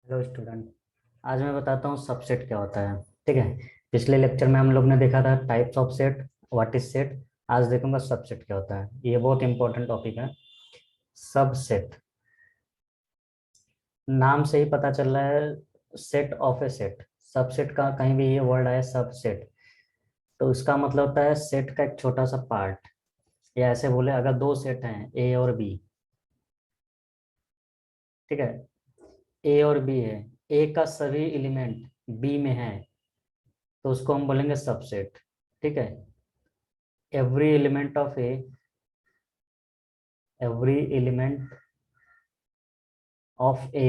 Hello student. आज मैं बताता हूँ सबसेट क्या होता है। ठीक है। पिछले लेक्चर में हम लोग ने देखा था types of set, what is set. आज देखूंगा सबसेट क्या होता है। ये बहुत इंपॉर्टेंट टॉपिक है। सबसेट, नाम से ही पता चल रहा है set of A set. Subset का कहीं भी ये वर्ड आया सबसेट, तो इसका मतलब होता है सेट का एक छोटा सा पार्ट। या ऐसे बोले, अगर दो सेट हैं ए और बी, ठीक है, ए और बी है, ए का सभी एलिमेंट बी में है, तो उसको हम बोलेंगे सबसेट। ठीक है। every element of a every element of a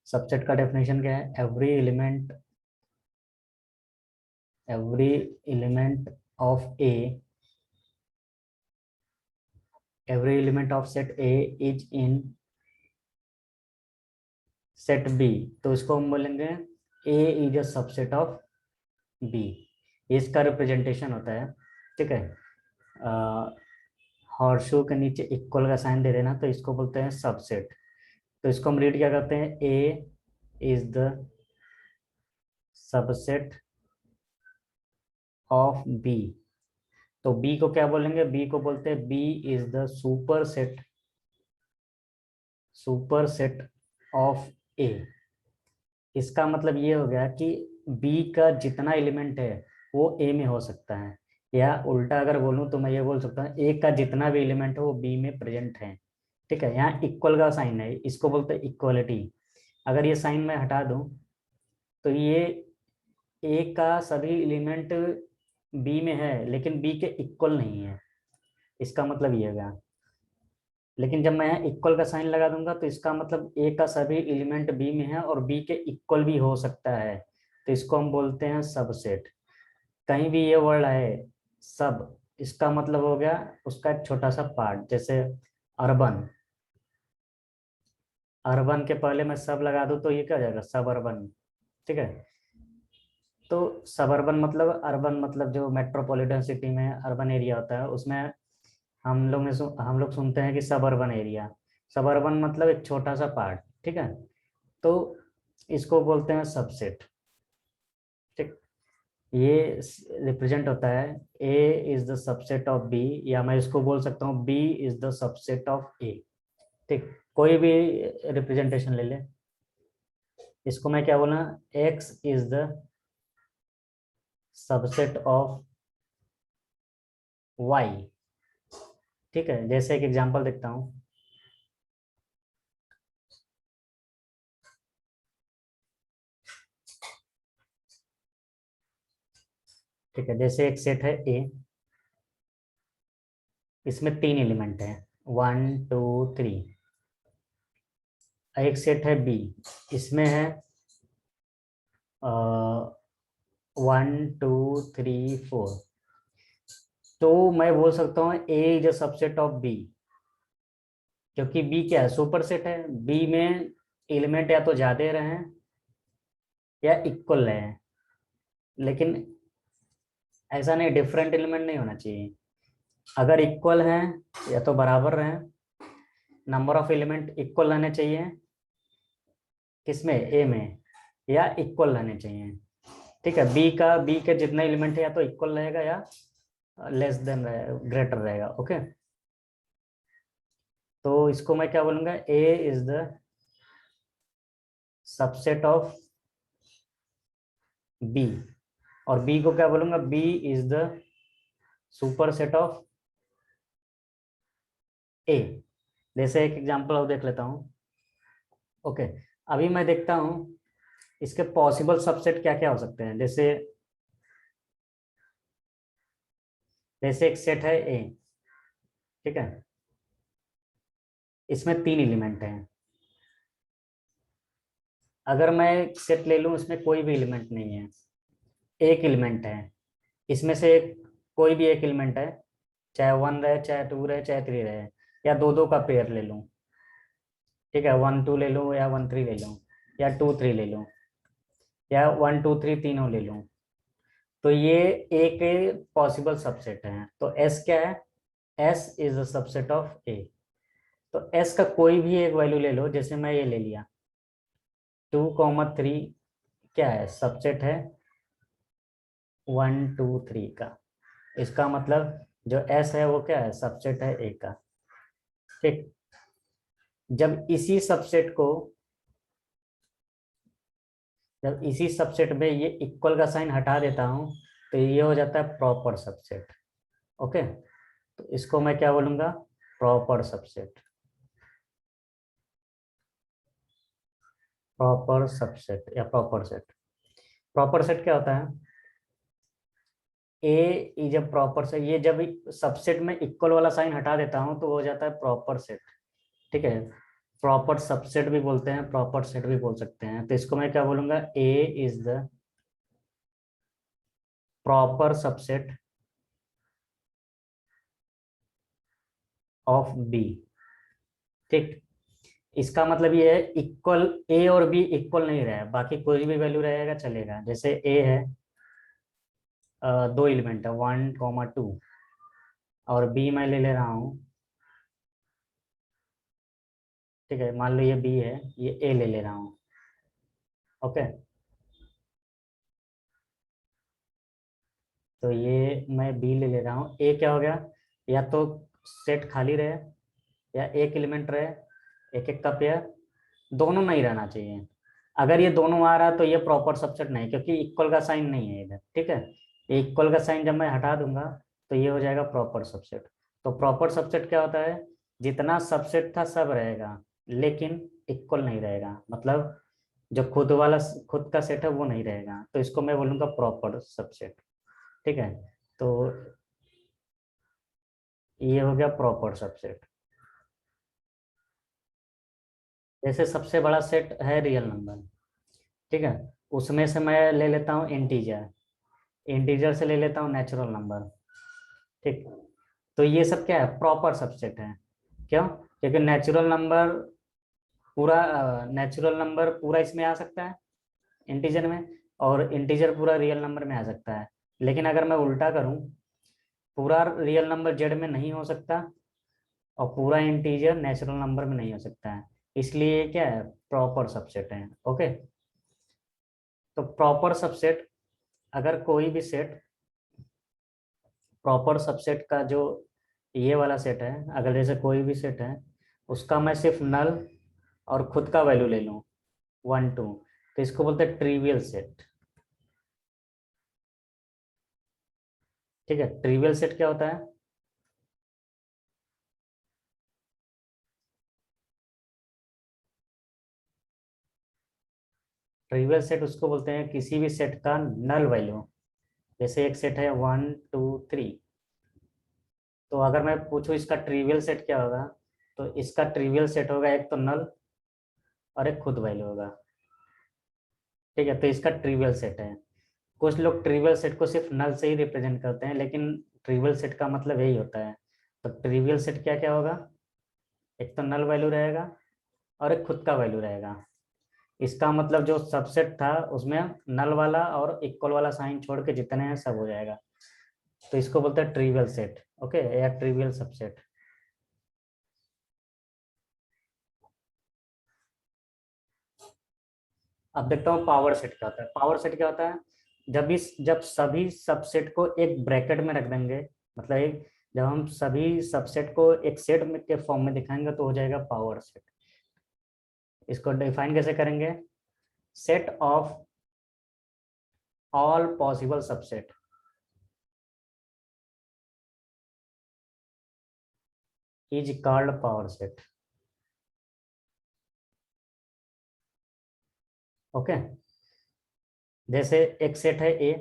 subset का डेफिनेशन क्या है? Every element of A every element of set a is in set b, तो इसको हम बोलेंगे a is a subset of b। इसका रिप्रेजेंटेशन होता है। ठीक है। हॉर्शू के नीचे इक्वल का साइन दे देना, तो इसको बोलते हैं सबसेट। तो इसको हम रीड क्या करते हैं? a is the subset of b। तो बी को क्या बोलेंगे? बी को बोलते हैं B is the superset of A. इसका मतलब ये हो गया कि बी का जितना एलिमेंट है वो ए में हो सकता है, या उल्टा अगर बोलूं तो मैं ये बोल सकता हूँ ए का जितना भी एलिमेंट है वो बी में प्रेजेंट है। ठीक है। यहाँ इक्वल का साइन है, इसको बोलते हैं इक्वलिटी। अगर ये साइन मैं हटा दूं तो ये ए का सभी एलिमेंट बी में है लेकिन बी के इक्वल नहीं है, इसका मतलब ये हो गया। लेकिन जब मैं यहाँ इक्वल का साइन लगा दूंगा तो इसका मतलब ए का सभी एलिमेंट बी में है और बी के इक्वल भी हो सकता है, तो इसको हम बोलते हैं सबसेट। कहीं भी ये वर्ड आए सब, इसका मतलब हो गया उसका एक छोटा सा पार्ट। जैसे अर्बन, अर्बन के पहले मैं सब लगा दूं तो ये क्या हो जाएगा? सब अर्बन। ठीक है। तो सब अर्बन मतलब, अर्बन मतलब जो मेट्रोपॉलिटन सिटी में अर्बन एरिया होता है उसमें हम लोग सुनते हैं कि सब अर्बन एरिया। सब अर्बन मतलब एक छोटा सा पार्ट। ठीक है। तो इसको बोलते हैं सबसेट। ठीक। ये रिप्रेजेंट होता है A is the subset of B, या मैं इसको बोल सकता हूँ B is the subset of A. ठीक। कोई भी रिप्रेजेंटेशन ले ले, इसको मैं क्या बोला? X is the subset of Y. ठीक है। जैसे एक एग्जांपल देखता हूँ। ठीक है। जैसे एक सेट है ए, इसमें तीन एलिमेंट है, 1 2 3। एक सेट है बी, इसमें है 1 2 3 4। तो मैं बोल सकता हूँ A is a subset of B, क्योंकि बी क्या है? सुपर सेट है। बी में एलिमेंट या तो ज्यादा रहे या इक्वल रहे, लेकिन ऐसा नहीं, डिफरेंट एलिमेंट नहीं होना चाहिए। अगर इक्वल है या तो बराबर रहे, नंबर ऑफ एलिमेंट इक्वल रहने चाहिए, किसमें? ए में, या इक्वल रहने चाहिए। ठीक है। बी के जितने एलिमेंट है या तो इक्वल रहेगा या लेस देन रहेगा, ग्रेटर रहेगा। ओके। तो इसको मैं क्या बोलूंगा? A is the subset of B, और बी को क्या बोलूंगा? B is the superset of A. जैसे एक एग्जांपल और देख लेता हूँ। ओके। अभी मैं देखता हूँ इसके पॉसिबल सबसेट क्या क्या हो सकते हैं। जैसे जैसे एक सेट है ए, ठीक है, इसमें तीन एलिमेंट हैं। अगर मैं एक सेट ले लूं इसमें कोई भी एलिमेंट नहीं है, एक एलिमेंट है, इसमें से कोई भी एक एलिमेंट है, चाहे 1 रहे, चाहे 2 रहे, चाहे 3 रहे, या दो दो का पेयर ले लूं। ठीक है। 1 2 ले लूं या 1 3 ले लूं, या 2 3 ले लूं, या 1 2 3 तीनों ले लूं। तो ये एक पॉसिबल सबसेट है। तो एस क्या है? S is a subset of A. तो एस का कोई भी एक वैल्यू ले लो, जैसे मैं ये ले लिया 2, 3 क्या है, सबसेट है 1, 2, 3 का। इसका मतलब जो एस है वो क्या है, सबसेट है ए का। ठीक, जब इसी सबसेट को, जब इसी सबसेट में ये इक्वल का साइन हटा देता हूं तो ये हो जाता है प्रॉपर सबसेट। ओके, तो इसको मैं क्या बोलूंगा, प्रॉपर सबसेट। प्रॉपर सबसेट या प्रॉपर सेट। प्रॉपर सेट क्या होता है, A is a proper set, ये जब सबसेट में इक्वल वाला साइन हटा देता हूं तो हो जाता है प्रॉपर सेट। ठीक है, प्रॉपर सबसेट भी बोलते हैं, प्रॉपर सेट भी बोल सकते हैं। तो इसको मैं क्या बोलूंगा, A is the proper subset of B. ठीक, इसका मतलब ये है इक्वल, ए और बी इक्वल नहीं रहे, बाकी कोई भी वैल्यू रहेगा चलेगा। जैसे ए है, दो एलिमेंट है 1, 2, और बी मैं ले ले रहा हूँ। ठीक है, मान लो ये बी है, ये ए ले ले रहा हूँ। ओके, तो ये मैं बी ले ले रहा हूँ, ए क्या हो गया, या तो सेट खाली रहे या एक एलिमेंट रहे, एक एक का पेयर, दोनों नहीं रहना चाहिए। अगर ये दोनों आ रहा तो ये प्रॉपर सबसेट नहीं, क्योंकि इक्वल का साइन नहीं है इधर। ठीक है, ये इक्वल का साइन जब मैं हटा दूंगा तो ये हो जाएगा प्रॉपर सबसेट। तो प्रॉपर सबसेट क्या होता है, जितना सबसेट था सब रहेगा लेकिन इक्वल नहीं रहेगा, मतलब जो खुद वाला, खुद का सेट है वो नहीं रहेगा, तो इसको मैं बोलूंगा प्रॉपर सबसेट। ठीक है, तो ये हो गया प्रॉपर सबसेट। जैसे सबसे बड़ा सेट है रियल नंबर, ठीक है, उसमें से मैं ले लेता हूँ इंटीजर, इंटीजर से ले लेता हूँ नेचुरल नंबर। ठीक, तो ये सब क्या है, प्रॉपर सबसेट है। क्यों, क्योंकि नेचुरल नंबर पूरा, नेचुरल नंबर पूरा इसमें आ सकता है इंटीजर में, और इंटीजर पूरा रियल नंबर में आ सकता है। लेकिन अगर मैं उल्टा करूं, पूरा रियल नंबर जेड में नहीं हो सकता और पूरा इंटीजर नेचुरल नंबर में नहीं हो सकता है, इसलिए ये क्या है, प्रॉपर सबसेट है। ओके, तो प्रॉपर सबसेट, अगर कोई भी सेट, प्रॉपर सबसेट का जो ये वाला सेट है, अगर जैसे कोई भी सेट है उसका मैं सिर्फ नल और खुद का वैल्यू ले लूं 1, 2, तो इसको बोलते हैं ट्रिवियल सेट। ठीक है, ट्रिवियल सेट क्या होता है, ट्रिवियल सेट उसको बोलते हैं किसी भी सेट का नल वैल्यू। जैसे एक सेट है 1, 2, 3, तो अगर मैं पूछूं इसका ट्रिवियल सेट क्या होगा, तो इसका ट्रिवियल सेट होगा एक तो नल और एक खुद वैल्यू होगा। ठीक है, तो इसका ट्रिवियल सेट है। कुछ लोग ट्रिवियल सेट को सिर्फ नल से ही रिप्रेजेंट करते हैं, लेकिन ट्रिवियल सेट का मतलब यही होता है। तो ट्रिवियल सेट क्या क्या होगा, एक तो नल वैल्यू रहेगा और एक खुद का वैल्यू रहेगा। इसका मतलब जो सबसेट था उसमें नल वाला और इक्वल वाला साइन छोड़ के जितने हैं सब हो जाएगा, तो इसको बोलते हैं ट्रिवियल सेट। ओके, या ट्रिवियल सबसेट। अब देखता हूँ पावर सेट क्या होता है। पावर सेट क्या होता है, जब सभी सबसेट को एक ब्रैकेट में रख देंगे, मतलब एक, जब हम सभी सबसेट को एक सेट में के फॉर्म में दिखाएंगे तो हो जाएगा पावर सेट। इसको डिफाइन कैसे करेंगे, set of all possible subset is called power set. Okay, जैसे एक सेट है ए,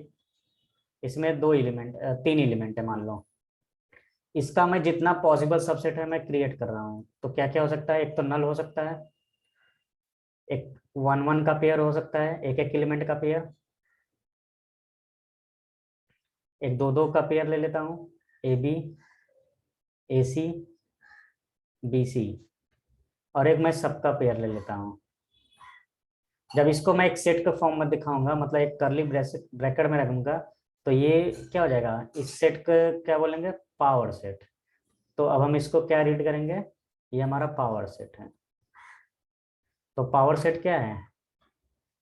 इसमें दो एलिमेंट, तीन एलिमेंट है मान लो, इसका मैं जितना पॉसिबल सबसेट है मैं क्रिएट कर रहा हूँ, तो क्या क्या हो सकता है, एक तो नल हो सकता है, एक 1, 1 का पेयर हो सकता है, एक एक एलिमेंट का पेयर, एक 2, 2 का पेयर ले लेता हूँ, A B, A C, B C, और एक मैं सबका पेयर ले लेता हूँ। जब इसको मैं एक सेट के फॉर्म में दिखाऊंगा, मतलब एक करली ब्रैकेट में रखूंगा, तो ये क्या हो जाएगा, इस सेट को क्या बोलेंगे, पावर सेट। तो अब हम इसको क्या रीड करेंगे, ये हमारा पावर सेट है। तो पावर सेट क्या है?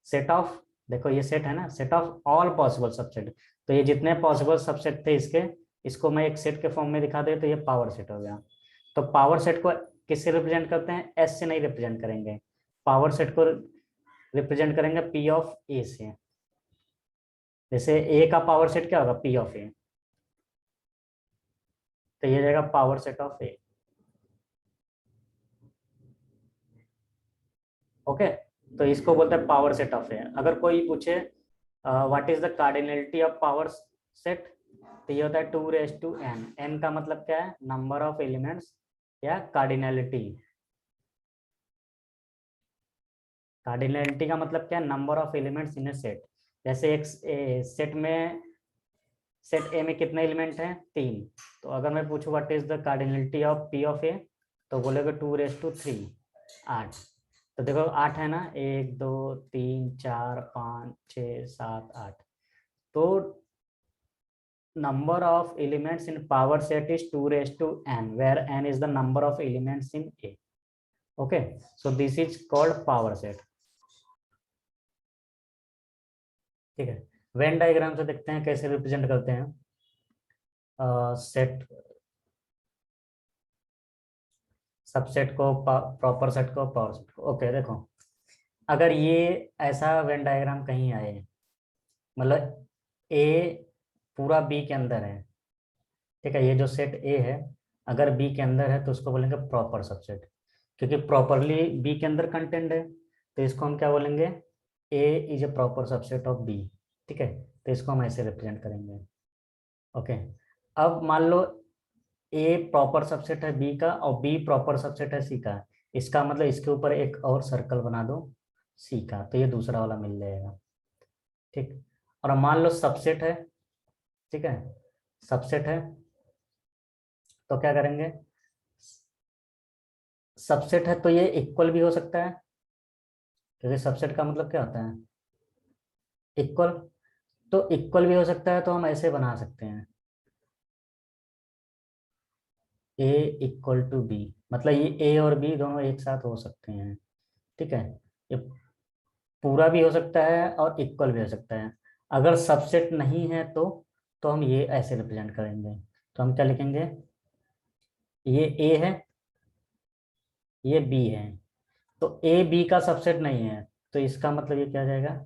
सेट ऑफ, देखो ये सेट है ना, set of all possible subset. तो ये जितने पॉसिबल सबसेट थे इसके, इसको मैं एक सेट के फॉर्म में दिखा दे तो ये पावर सेट हो गया। तो पावर सेट को किससे रिप्रेजेंट करते हैं? एस से नहीं रिप्रेजेंट करेंगे, पावर सेट को रिप्रेजेंट करेंगे पी ऑफ ए से। जैसे ए का पावर सेट क्या होगा? P of A. तो ये जाएगा power set of A. Okay, तो इसको बोलते हैं पावर सेट ऑफ ए। अगर कोई पूछे what is the cardinality of power set, तो ये होता है 2 raised to n। n का मतलब क्या है? नंबर ऑफ एलिमेंट्स या कार्डिनलिटी। कार्डिनलिटी का मतलब क्या है? Number of elements in A set. जैसे एक सेट में, सेट ए में कितने एलिमेंट हैं? 3। तो अगर मैं पूछूं what is the cardinality of P of A, तो बोलेगा 2 raised to 3, 8। तो देखो 8 है ना, 1 2 3 4 5 6 7 8। तो number of elements in power set is 2 raised to n, where n is the number of elements in A. Okay, so this is called power set। ठीक है, Venn diagram से देखते हैं कैसे रिप्रेजेंट करते हैं सेट, सबसेट को, proper set को, पावर सेट को। ओके देखो, अगर ये ऐसा वेन डायग्राम कहीं आए, मतलब ए पूरा बी के अंदर है, ठीक है, ये जो सेट ए है अगर बी के अंदर है तो उसको बोलेंगे प्रॉपर सबसेट, क्योंकि प्रॉपरली बी के अंदर कंटेंट है। तो इसको हम क्या बोलेंगे? A is a proper subset of B. ठीक है, तो इसको हम ऐसे रिप्रेजेंट करेंगे। ओके, अब मान लो ए प्रॉपर सबसेट है बी का और बी प्रॉपर सबसेट है सी का। इसका मतलब इसके ऊपर एक और सर्कल बना दो सी का, तो ये दूसरा वाला मिल जाएगा। ठीक, और अब मान लो सबसेट है, ठीक है, सबसेट है, तो क्या करेंगे? सबसेट है तो ये इक्वल भी हो सकता है, क्योंकि सबसेट का मतलब क्या होता है? इक्वल। तो इक्वल भी हो सकता है, तो हम ऐसे बना सकते हैं ए इक्वल टू बी, मतलब ये ए और बी दोनों एक साथ हो सकते हैं। ठीक है, ये पूरा भी हो सकता है और इक्वल भी हो सकता है। अगर सबसेट नहीं है तो हम ये ऐसे रिप्रेजेंट करेंगे। तो हम क्या लिखेंगे? ये ए है, ये बी है, तो ए बी का सबसेट नहीं है, तो इसका मतलब ये क्या हो जाएगा?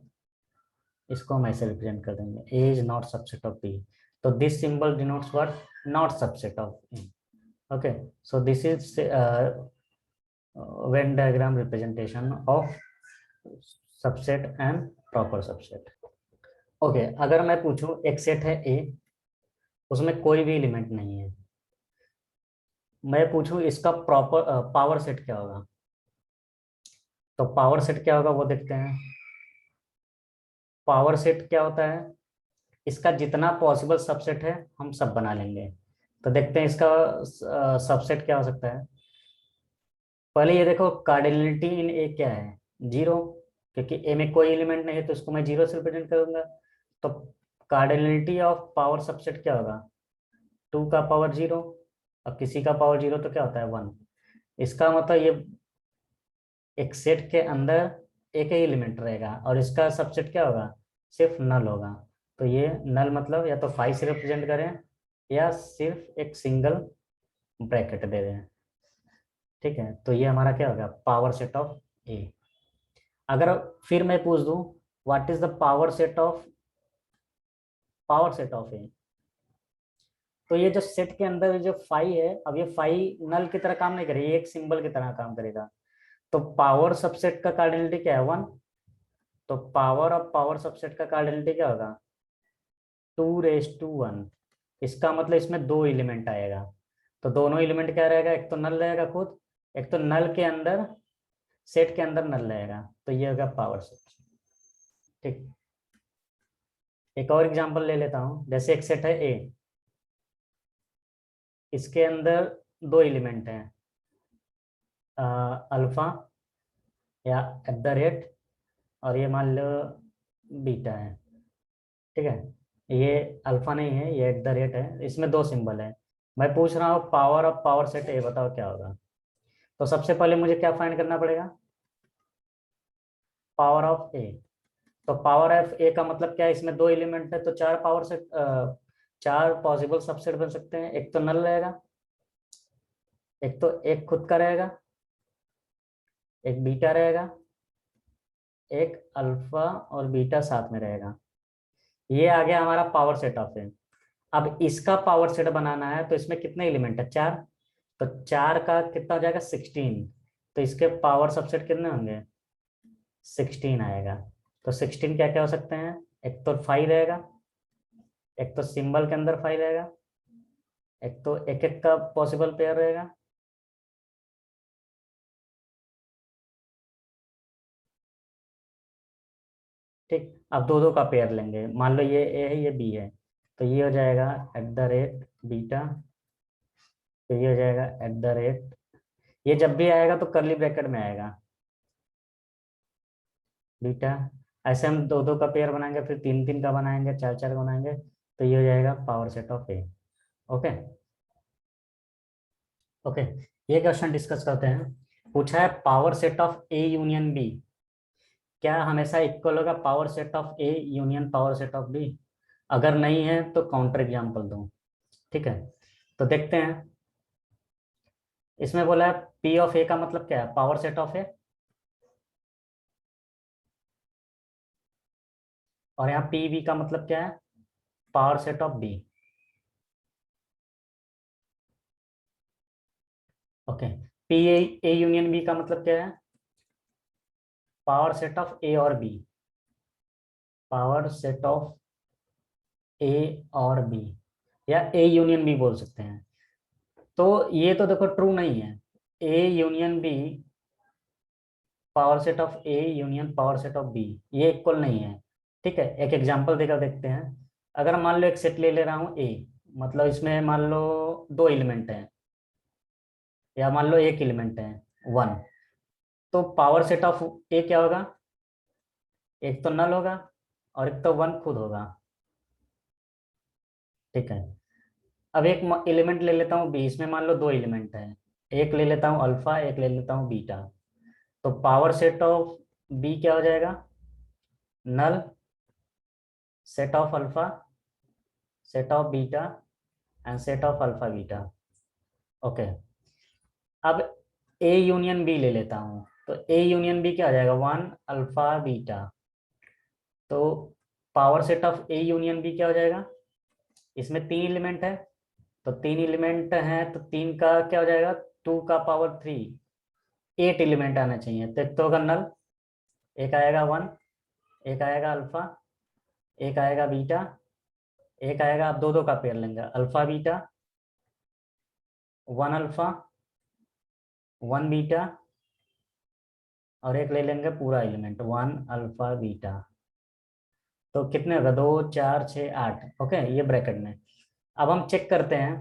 इसको हम ऐसे रिप्रेजेंट कर देंगे, A is not subset of B. तो this symbol denotes what? Not subset of A. Okay, so this is Venn diagram representation of subset and proper subset. Okay, अगर मैं पूछूं एक सेट है ए, उसमें कोई भी एलिमेंट नहीं है, मैं पूछूं इसका प्रॉपर पावर सेट क्या होगा? तो पावर सेट क्या होगा वो देखते हैं। पावर सेट क्या होता है? इसका जितना पॉसिबल सबसेट है हम सब बना लेंगे। तो देखते हैं इसका सबसेट क्या हो सकता है। पहले ये देखो, कार्डिनलिटी इन ए क्या है? 0, क्योंकि ए में कोई एलिमेंट नहीं है तो इसको मैं 0 से रिप्रेजेंट करूंगा। तो कार्डिनलिटी ऑफ पावर सबसेट क्या होगा? 2 का पावर 0। अब किसी का पावर 0 तो क्या होता है? 1। इसका मतलब ये एक सेट के अंदर एक ही एलिमेंट रहेगा और इसका सबसेट क्या होगा? सिर्फ नल होगा। तो ये नल मतलब या तो 5 से रिप्रेजेंट करें या सिर्फ एक सिंगल ब्रैकेट दे दें। ठीक है, तो ये हमारा क्या होगा? Power set of A. अगर फिर मैं पूछ दूं what is the power set of A, तो ये जो सेट के अंदर जो फाई है, अब ये फाई नल की तरह काम नहीं करेगी, ये एक सिंबल की तरह काम करेगा। तो पावर सबसेट का कार्डिनलिटी क्या है? 1। तो पावर ऑफ पावर सबसेट का कार्डिनलिटी क्या होगा? 2 raised to 1। इसका मतलब इसमें 2 एलिमेंट आएगा। तो दोनों एलिमेंट क्या रहेगा? एक तो नल रहेगा खुद, एक तो नल के अंदर, सेट के अंदर नल रहेगा। तो ये होगा पावर सेट। ठीक, एक और एग्जांपल ले लेता हूँ। जैसे एक सेट है ए, इसके अंदर 2 एलिमेंट हैं, अल्फा या @ और ये मान लो बीटा है। ठीक है, ये अल्फा नहीं है, ये @ है, इसमें 2 सिंबल है। मैं पूछ रहा हूँ पावर ऑफ पावर सेट ए, बताओ क्या होगा? तो सबसे पहले मुझे क्या फाइंड करना पड़ेगा, पावर ऑफ ए। तो पावर ऑफ ए का मतलब क्या है, इसमें दो एलिमेंट है तो चार पावर सेट, चार पॉसिबल सबसेट बन सकते हैं। एक तो नल रहेगा, एक तो एक खुद का रहेगा, एक बीटा रहेगा, एक अल्फा और बीटा साथ में रहेगा। ये आ गया हमारा पावर सेट ऑफ ए। अब इसका पावर सेट बनाना है तो इसमें कितने एलिमेंट है, चार। तो चार का कितना हो जाएगा, 16। तो इसके पावर सबसेट कितने होंगे, 16 आएगा। तो 16 क्या क्या हो सकते हैं, एक तो 5 रहेगा, एक तो सिंबल के अंदर 5 रहेगा, एक तो एक एक का पॉसिबल पेयर रहेगा, ठीक। अब दो दो का पेयर लेंगे, मान लो ये ए है ये बी है, तो ये हो जाएगा @बीटा। तो ये हो जाएगा ये जब भी आएगा तो करली ब्रैकेट में आएगा बीटा। ऐसे हम दो दो का पेयर बनाएंगे, फिर तीन तीन का बनाएंगे, चार चार का बनाएंगे, तो ये हो जाएगा power set of A. Okay. Okay, ये क्वेश्चन डिस्कस करते हैं। पूछा है power set of A union B क्या हमेशा इक्वल होगा power set of A union power set of B. अगर नहीं है तो काउंटर एग्जाम्पल दो, ठीक है। तो देखते हैं, इसमें बोला है पी ऑफ ए का मतलब क्या है, पावर सेट ऑफ ए, और यहाँ पी बी का मतलब क्या है, power set of B. Okay, P A union B का मतलब क्या है, पावर सेट ऑफ ए और B, power set of A और बी, या ए यूनियन बी बोल सकते हैं। तो ये तो देखो ट्रू नहीं है, A union B power set of A union power set of B ये इक्वल नहीं है, ठीक है। एक एग्जांपल देकर देखते हैं। अगर मान लो एक सेट ले ले रहा हूँ ए, मतलब इसमें मान लो दो एलिमेंट हैं, या मान लो एक एलिमेंट है 1, तो पावर सेट ऑफ ए क्या होगा, एक तो नल होगा और एक तो 1 खुद होगा, ठीक है। अब एक एलिमेंट ले लेता हूँ बी, इसमें मान लो दो एलिमेंट है, एक ले लेता हूँ अल्फा, एक ले लेता हूँ बीटा। तो पावर सेट ऑफ बी क्या हो जाएगा, null set of alpha, set of beta and set of alpha beta. Okay, अब ए यूनियन बी ले लेता हूँ, तो ए यूनियन बी क्या आ जाएगा, 1 अल्फा बीटा। तो power set of A union B क्या हो जाएगा, इसमें तीन एलिमेंट है, तो तीन एलिमेंट हैं तो तीन का क्या हो जाएगा, 2 का पावर 3, 8 एलिमेंट आना चाहिए। तो एक तो होगा नल, एक आएगा 1, एक आएगा अल्फा, एक आएगा बीटा, एक आएगा, आप दो दो का पेयर लेंगे, अल्फा बीटा, 1 अल्फा 1 बीटा, और एक ले लेंगे पूरा एलिमेंट 1 अल्फा बीटा। तो कितने होगा, 2 4 6 8, ओके, ये ब्रैकेट में। अब हम चेक करते हैं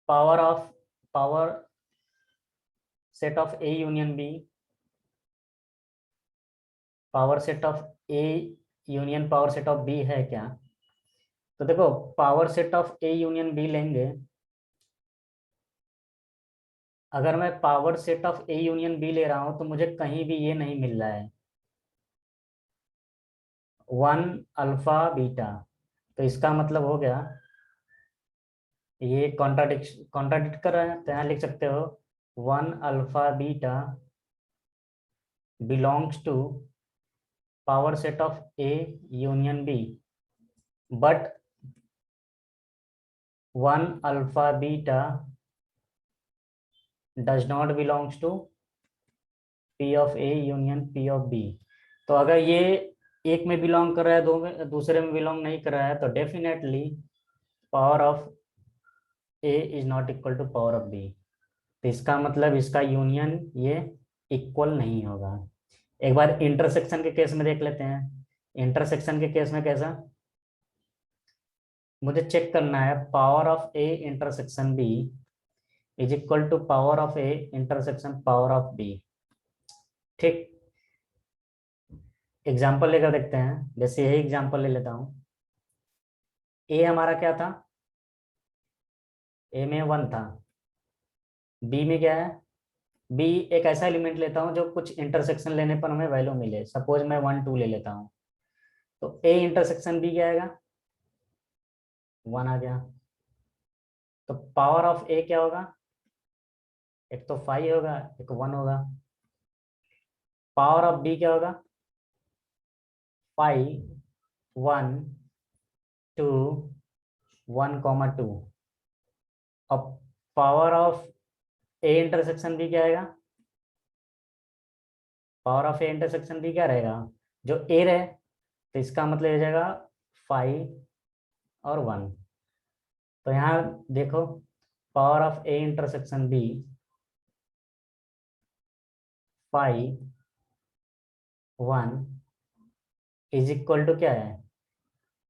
power of power set of A union B, power set of A union power set of B है क्या। तो देखो, power set of A union B लेंगे, अगर मैं power set of A union B ले रहा हूं तो मुझे कहीं भी ये नहीं मिल रहा है 1 अल्फा बीटा। तो इसका मतलब हो गया ये कॉन्ट्राडिक्ट कर रहा है, तो यहाँ लिख सकते हो 1 alpha beta belongs to power set of A union B, but 1 alpha beta does not belongs to P of A union P of B. तो अगर ये एक में बिलोंग कर रहा है, दो में, दूसरे में बिलोंग नहीं कर रहा है, तो definitely power of A is not equal to power of B. तो इसका मतलब इसका यूनियन ये इक्वल नहीं होगा। एक बार इंटरसेक्शन के केस में देख लेते हैं। इंटरसेक्शन के केस में कैसा, मुझे चेक करना है power of A intersection B is equal to power of A intersection power of B, ठीक। एग्जाम्पल लेकर देखते हैं, जैसे यही एग्जाम्पल ले लेता हूँ। ए हमारा क्या था, ए में 1 था, बी में क्या है बी एक ऐसा एलिमेंट लेता हूँ जो कुछ इंटरसेक्शन लेने पर हमें वैल्यू मिले, सपोज मैं 1 2 ले लेता हूँ, तो ए इंटरसेक्शन बी क्या आएगा, 1 आ गया। तो पावर ऑफ ए क्या होगा, एक तो 5 होगा, एक 1 होगा। पावर ऑफ बी क्या होगा, 5 1 2 1 2। अब power of A intersection B क्या आएगा, power of A intersection B क्या रहेगा, जो ए रहे, तो इसका मतलब हो जाएगा 5 और 1। तो यहाँ देखो, power of A intersection B 5 1 is equal to क्या है,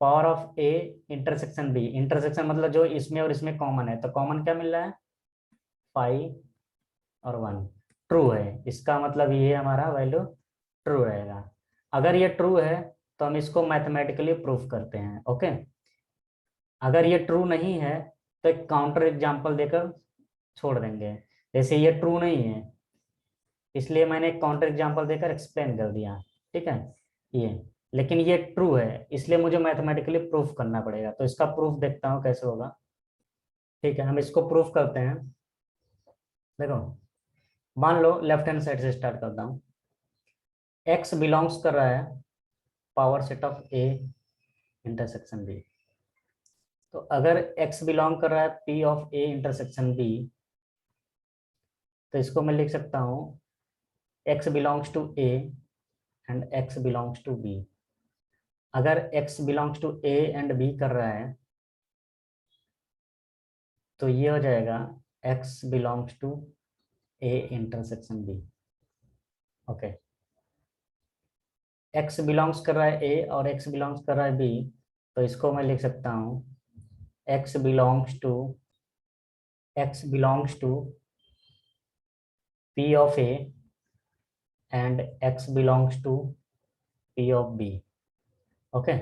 power of A intersection B, intersection मतलब जो इसमें और इसमें कॉमन है, तो कॉमन क्या मिल रहा है, 5 और 1। ट्रू है, इसका मतलब ये हमारा वैल्यू ट्रू रहेगा। अगर ये ट्रू है तो हम इसको मैथमेटिकली प्रूफ करते हैं। ओके, अगर ये ट्रू नहीं है तो एक काउंटर एग्जांपल देकर छोड़ देंगे। जैसे ये ट्रू नहीं है, इसलिए मैंने एक काउंटर एग्जांपल देकर एक्सप्लेन कर दिया, ठीक है। ये लेकिन ये ट्रू है, इसलिए मुझे मैथमेटिकली प्रूफ करना पड़ेगा, तो इसका प्रूफ देखता हूँ कैसे होगा। ठीक है, हम इसको प्रूफ करते हैं। देखो, मान लो लेफ्ट हैंड साइड से स्टार्ट करता हूँ। एक्स बिलोंग्स कर रहा है power set of A intersection B. तो अगर एक्स बिलोंग कर रहा है P of A intersection B, तो इसको मैं लिख सकता हूँ x belongs to A and x belongs to B. अगर x belongs to A and B कर रहा है, तो ये हो जाएगा x belongs to A intersection B. Okay, x belongs कर रहा है ए और x बिलोंग्स कर रहा है बी, तो इसको मैं लिख सकता हूँ x belongs to p of A and x belongs to p of b। Okay,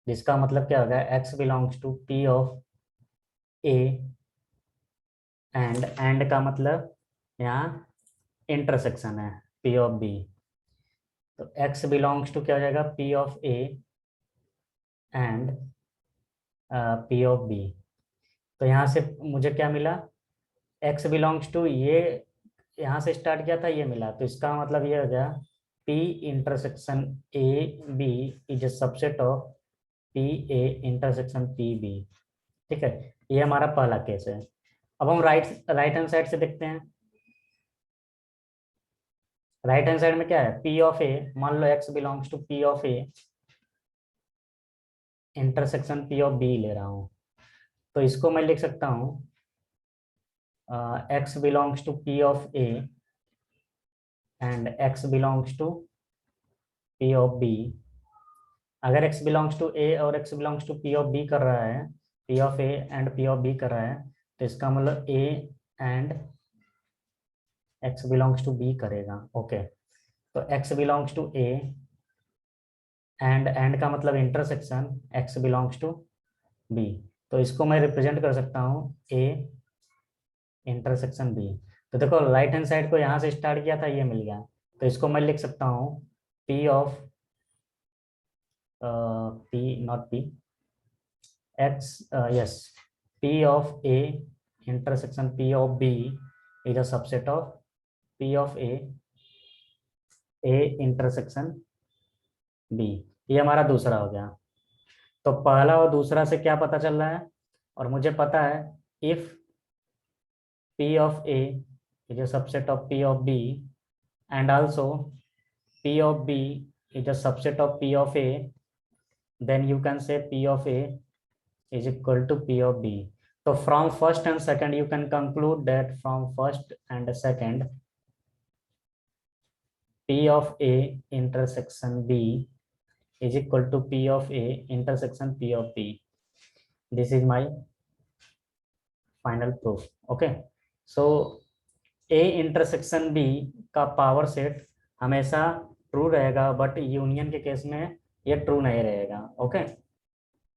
जिसका मतलब क्या होगा, x belongs to p of A and का मतलब यहाँ इंटरसेक्शन है p ऑफ b। तो x बिलोंग्स टू क्या हो जाएगा, p of a and p of b। तो यहाँ से मुझे क्या मिला, x बिलोंग्स टू ये यहाँ से स्टार्ट किया था, ये मिला, तो इसका मतलब ये हो गया p intersection a b is a subset of p a intersection p b। ठीक है, ये हमारा पहला केस है। अब हम राइट हैंड साइड से देखते हैं। राइट हैंड साइड में क्या है, p ऑफ a, मान लो x belongs to p of a intersection p of b ले रहा हूँ, तो इसको मैं लिख सकता हूँ x belongs to p of a and x belongs to p of b। अगर x बिलोंग्स टू a और x belongs to p of b कर रहा है, p of a and p of b कर रहा है, तो इसका मतलब a and x belongs to b करेगा। ओके, तो x belongs to a and का मतलब intersection x belongs to b। तो इसको मैं रिप्रेजेंट कर सकता हूँ a इंटरसेक्शन b। तो देखो, राइट हैंड साइड को यहाँ से स्टार्ट किया था, ये मिल गया, तो इसको मैं लिख सकता हूँ p of p not p x yes p of a intersection p of b is a subset of p of a intersection b। ये हमारा दूसरा हो गया। तो पहला और दूसरा से क्या पता चल रहा है, और मुझे पता है if p of a is a subset of p of b and also p of b is a subset of p of a, then you can say p of a is equal to p of b. So from first and second you can conclude that from first and second p of a intersection b is equal to p of a intersection p of b. This is my final proof. Okay, so a intersection b का power set हमेशा true रहेगा, but union के case में ये true नहीं रहेगा। Okay,